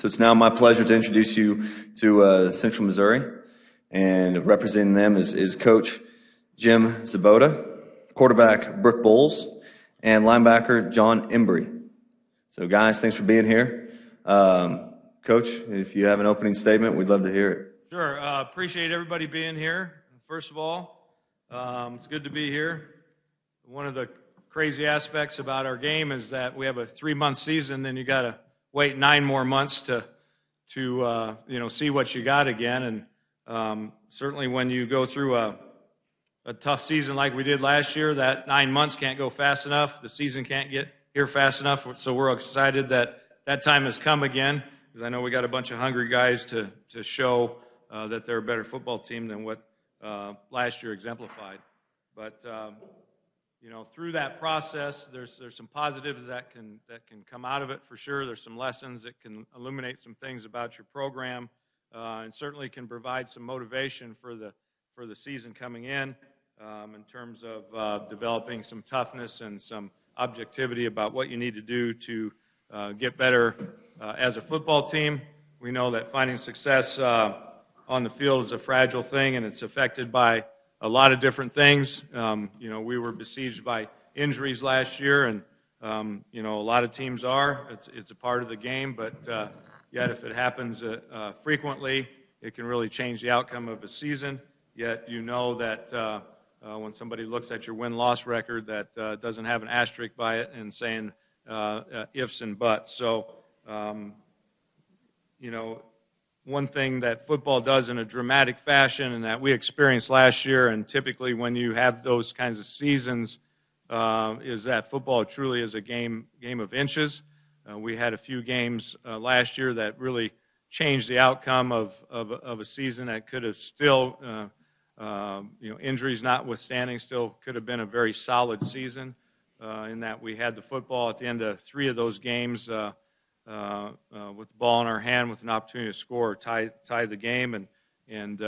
So it's now my pleasure to introduce you to Central Missouri, and representing them is Coach Jim Zabota, quarterback Brooke Bowles, and linebacker John Embry. So guys, thanks for being here. Coach, if you have an opening statement, we'd love to hear it. Sure. Appreciate everybody being here. First of all, it's good to be here. One of the crazy aspects about our game is that we have a 3-month season, then you got to wait 9 more months to see what you got again. And certainly when you go through a tough season like we did last year, that 9 months can't go fast enough. The season can't get here fast enough. So we're excited that that time has come again, because I know we got a bunch of hungry guys to show that they're a better football team than what last year exemplified. But through that process, there's some positives that can come out of it for sure. There's some lessons that can illuminate some things about your program, and certainly can provide some motivation for the season coming in terms of developing some toughness and some objectivity about what you need to do to get better as a football team. We know that finding success on the field is a fragile thing, and it's affected by a lot of different things. We were besieged by injuries last year, and a lot of teams are. It's a part of the game, but yet if it happens frequently, it can really change the outcome of a season. Yet you know that when somebody looks at your win-loss record, that doesn't have an asterisk by it and saying ifs and buts. So, one thing that football does in a dramatic fashion, and that we experienced last year, and typically when you have those kinds of seasons, is that football truly is a game of inches. We had a few games last year that really changed the outcome of a season that could have still, injuries notwithstanding, still could have been a very solid season, in that we had the football at the end of 3 of those games with the ball in our hand with an opportunity to score or tie the game, and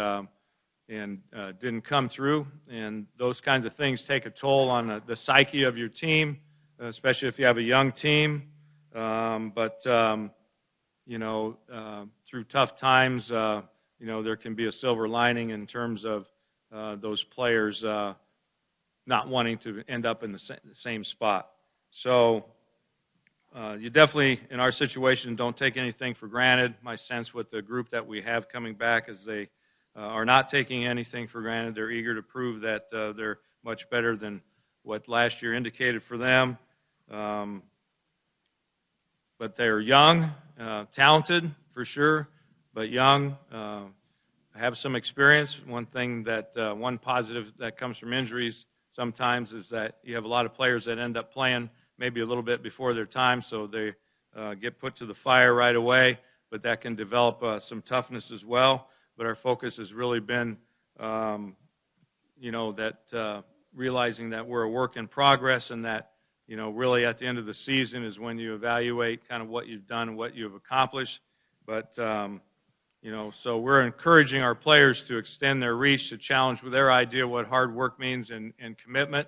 didn't come through. And those kinds of things take a toll on the psyche of your team, especially if you have a young team. But through tough times, there can be a silver lining in terms of those players not wanting to end up in the same spot. So you definitely, in our situation, don't take anything for granted. My sense with the group that we have coming back is they are not taking anything for granted. They're eager to prove that they're much better than what last year indicated for them. But they're young, talented for sure, but young, have some experience. One positive that comes from injuries sometimes is that you have a lot of players that end up playing maybe a little bit before their time, so they get put to the fire right away, but that can develop some toughness as well. But our focus has really been, realizing that we're a work in progress, and that, really at the end of the season is when you evaluate kind of what you've done and what you've accomplished. But, so we're encouraging our players to extend their reach, to challenge with their idea what hard work means and commitment.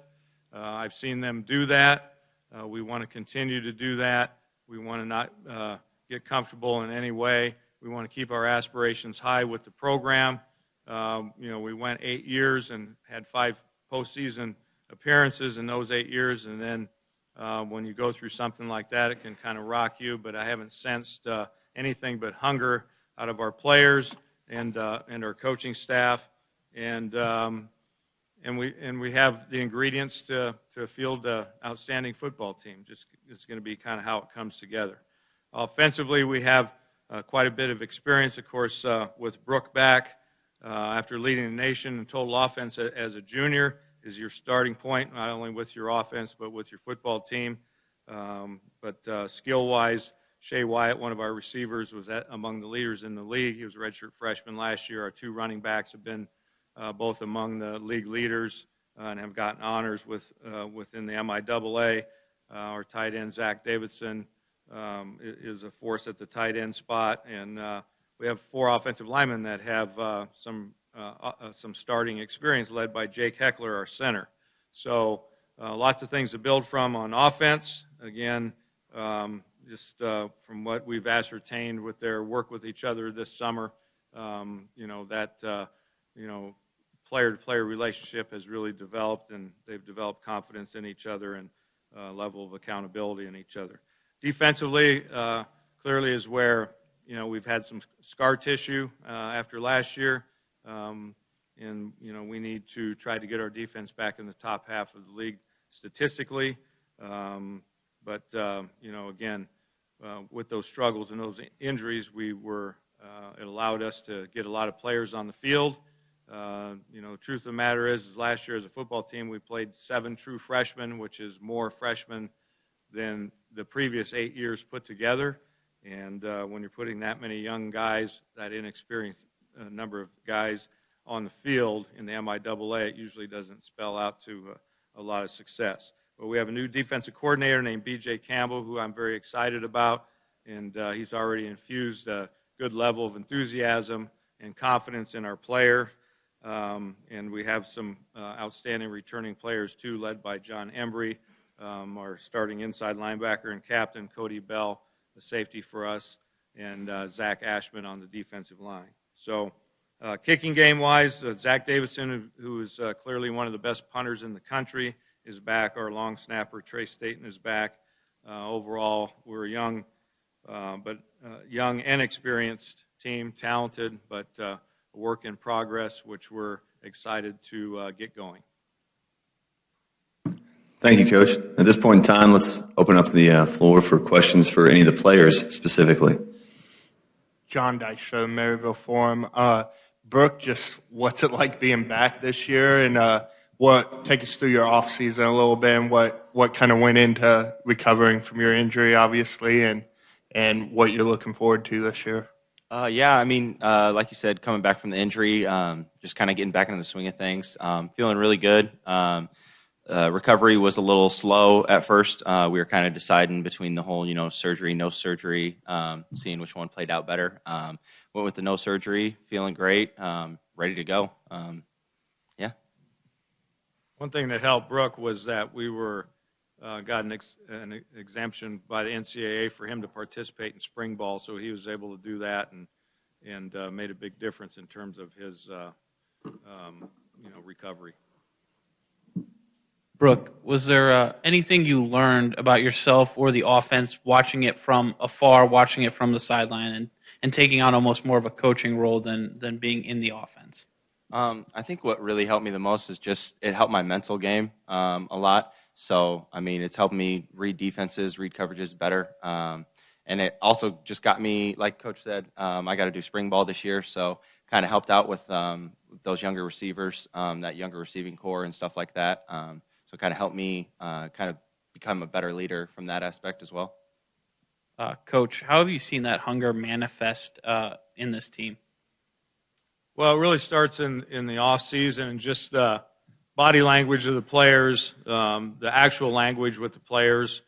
I've seen them do that. We want to continue to do that. We want to not get comfortable in any way. We want to keep our aspirations high with the program. We went 8 years and had 5 postseason appearances in those 8 years, and then when you go through something like that, it can kind of rock you. But I haven't sensed anything but hunger out of our players and our coaching staff, and we have the ingredients to field an outstanding football team. Just it's going to be kind of how it comes together. Offensively, we have quite a bit of experience, of course, with Brooke back after leading the nation in total offense as a junior, is your starting point, not only with your offense but with your football team. But skill-wise, Shea Wyatt, one of our receivers, was among the leaders in the league. He was a redshirt freshman last year. Our 2 running backs have been both among the league leaders and have gotten honors within the MIAA. Our tight end, Zach Davidson, is a force at the tight end spot, and we have 4 offensive linemen that have some starting experience, led by Jake Heckler, our center. So lots of things to build from on offense. Again, just from what we've ascertained with their work with each other this summer, player-to-player relationship has really developed, and they've developed confidence in each other and level of accountability in each other. Defensively, clearly is where, we've had some scar tissue after last year, and, we need to try to get our defense back in the top half of the league statistically. But again, with those struggles and those injuries, it allowed us to get a lot of players on the field. The truth of the matter is last year as a football team, we played 7 true freshmen, which is more freshmen than the previous 8 years put together. And when you're putting that many young guys, that inexperienced number of guys on the field in the MIAA, it usually doesn't spell out to a lot of success. But we have a new defensive coordinator named B.J. Campbell, who I'm very excited about, and he's already infused a good level of enthusiasm and confidence in our player. And we have some outstanding returning players, too, led by John Embry, our starting inside linebacker and captain, Cody Bell, the safety for us, and Zach Ashman on the defensive line. So kicking game-wise, Zach Davidson, who is clearly one of the best punters in the country, is back. Our long snapper, Trey Staten, is back. Overall, we're a young and experienced team, talented, but a work in progress, which we're excited to get going. Thank you, Coach. At this point in time, let's open up the floor for questions for any of the players specifically. John Dykstra, Maryville Forum. Brooke, just what's it like being back this year, and take us through your off season a little bit, and what kind of went into recovering from your injury, obviously, and what you're looking forward to this year. Like you said, coming back from the injury, just kind of getting back into the swing of things, feeling really good. Recovery was a little slow at first. We were kind of deciding between the whole, surgery, no surgery, seeing which one played out better. Went with the no surgery, feeling great, ready to go. One thing that helped Brooke was that we got an exemption by the NCAA for him to participate in spring ball, so he was able to do that and made a big difference in terms of his recovery. Brooke, was there anything you learned about yourself or the offense watching it from afar, watching it from the sideline, and taking on almost more of a coaching role than being in the offense? I think what really helped me the most is just it helped my mental game a lot. So, it's helped me read defenses, read coverages better. And it also just got me, like Coach said, I got to do spring ball this year, so kind of helped out with those younger receivers, that younger receiving core and stuff like that. So it kind of helped me kind of become a better leader from that aspect as well. Coach, how have you seen that hunger manifest in this team? Well, it really starts in the off season and just the body language of the players, the actual language with the players,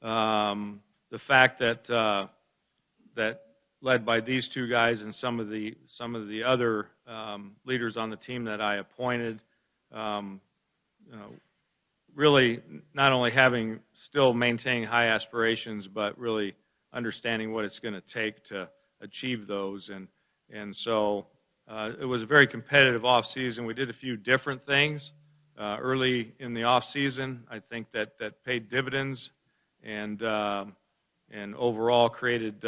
the fact that led by these two guys and some of the other leaders on the team that I appointed, really not only still maintaining high aspirations, but really understanding what it's going to take to achieve those, and so. It was a very competitive off-season. We did a few different things early in the off-season. I think that paid dividends and overall created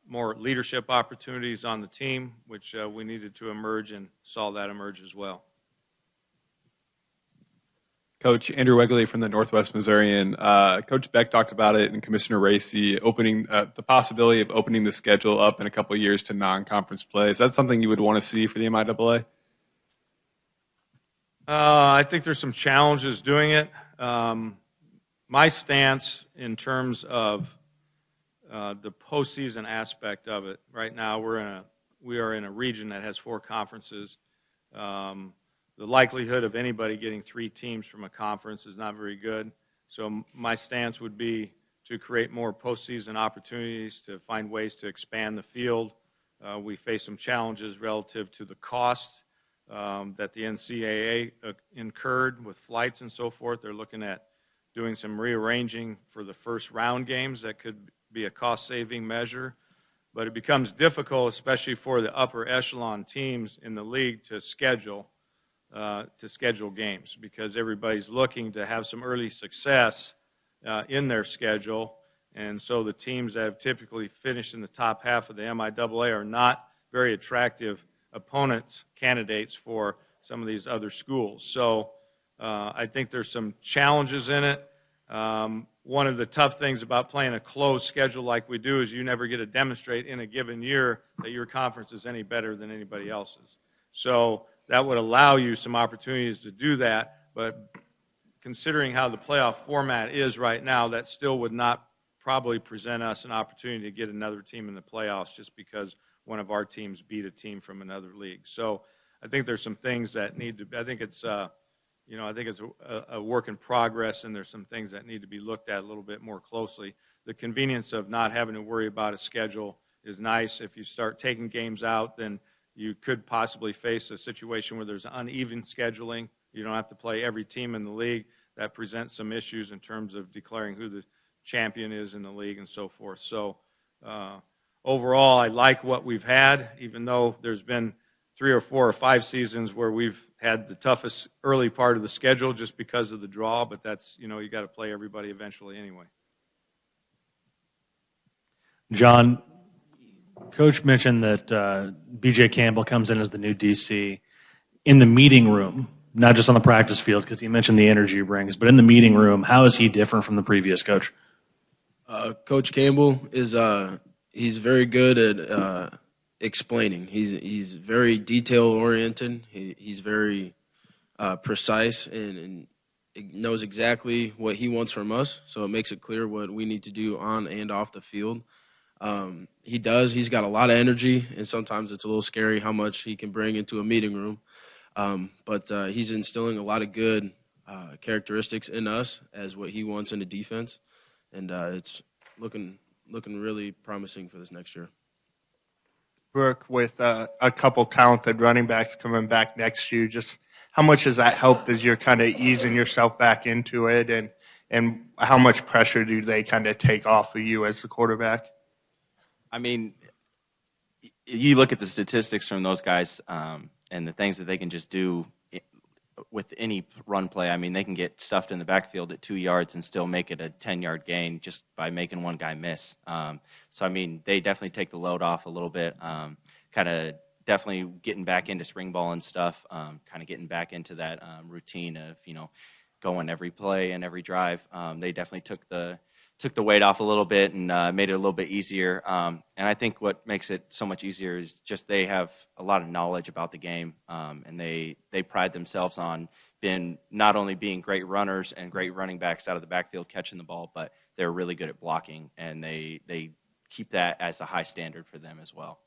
more leadership opportunities on the team, which we needed to emerge and saw that emerge as well. Coach Andrew Wegley from the Northwest Missourian. Coach Beck talked about it, and Commissioner Racy opening the possibility of opening the schedule up in a couple of years to non-conference play. Is that something you would want to see for the MIAA? I think there's some challenges doing it. My stance in terms of the postseason aspect of it, right now we are in a region that has 4 conferences. The likelihood of anybody getting 3 teams from a conference is not very good. So my stance would be to create more postseason opportunities, to find ways to expand the field. We face some challenges relative to the cost that the NCAA incurred with flights and so forth. They're looking at doing some rearranging for the first round games that could be a cost-saving measure. But it becomes difficult, especially for the upper echelon teams in the league, to schedule games, because everybody's looking to have some early success in their schedule. And so the teams that have typically finished in the top half of the MIAA are not very attractive opponents, candidates for some of these other schools. So I think there's some challenges in it. One of the tough things about playing a closed schedule like we do is you never get to demonstrate in a given year that your conference is any better than anybody else's. So that would allow you some opportunities to do that, but considering how the playoff format is right now, that still would not probably present us an opportunity to get another team in the playoffs just because one of our teams beat a team from another league. So I think there's some things that need to – I think it's a work in progress, and there's some things that need to be looked at a little bit more closely. The convenience of not having to worry about a schedule is nice. If you start taking games out, then you could possibly face a situation where there's uneven scheduling. You don't have to play every team in the league. That presents some issues in terms of declaring who the champion is in the league and so forth. So overall, I like what we've had, even though there's been 3 or 4 or 5 seasons where we've had the toughest early part of the schedule just because of the draw, but that's, you got to play everybody eventually anyway. John, Coach mentioned that B.J. Campbell comes in as the new DC. In the meeting room, not just on the practice field, because he mentioned the energy he brings, but in the meeting room, how is he different from the previous coach? Coach Campbell is he's very good at explaining. He's very detail oriented. He's very precise and knows exactly what he wants from us. So it makes it clear what we need to do on and off the field. He's got a lot of energy, and sometimes it's a little scary how much he can bring into a meeting room. But he's instilling a lot of good characteristics in us as what he wants in the defense, and it's looking really promising for this next year. Brooke, with a couple talented running backs coming back next year, just how much has that helped as you're kind of easing yourself back into it, and how much pressure do they kind of take off of you as the quarterback? I mean, you look at the statistics from those guys and the things that they can just do with any run play. I mean, they can get stuffed in the backfield at 2 yards and still make it a 10-yard gain just by making one guy miss. So, I mean, they definitely take the load off a little bit, kind of definitely getting back into spring ball and stuff, kind of getting back into that routine of, going every play and every drive. They definitely took the weight off a little bit and made it a little bit easier. And I think what makes it so much easier is just they have a lot of knowledge about the game, and they pride themselves on not only being great runners and great running backs out of the backfield catching the ball, but they're really good at blocking, and they keep that as a high standard for them as well.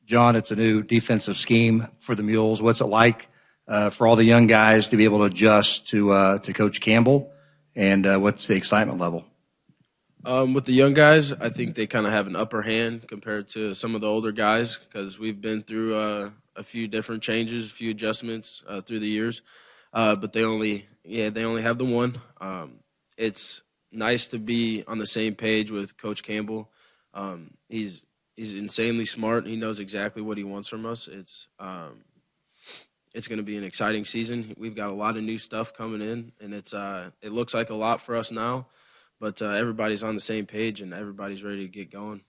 John, it's a new defensive scheme for the Mules. What's it like for all the young guys to be able to adjust to Coach Campbell? And what's the excitement level? With the young guys, I think they kind of have an upper hand compared to some of the older guys because we've been through a few different changes, a few adjustments through the years. But they only have the one. It's nice to be on the same page with Coach Campbell. He's insanely smart. He knows exactly what he wants from us. It's going to be an exciting season. We've got a lot of new stuff coming in, and it looks like a lot for us now, but everybody's on the same page, and everybody's ready to get going.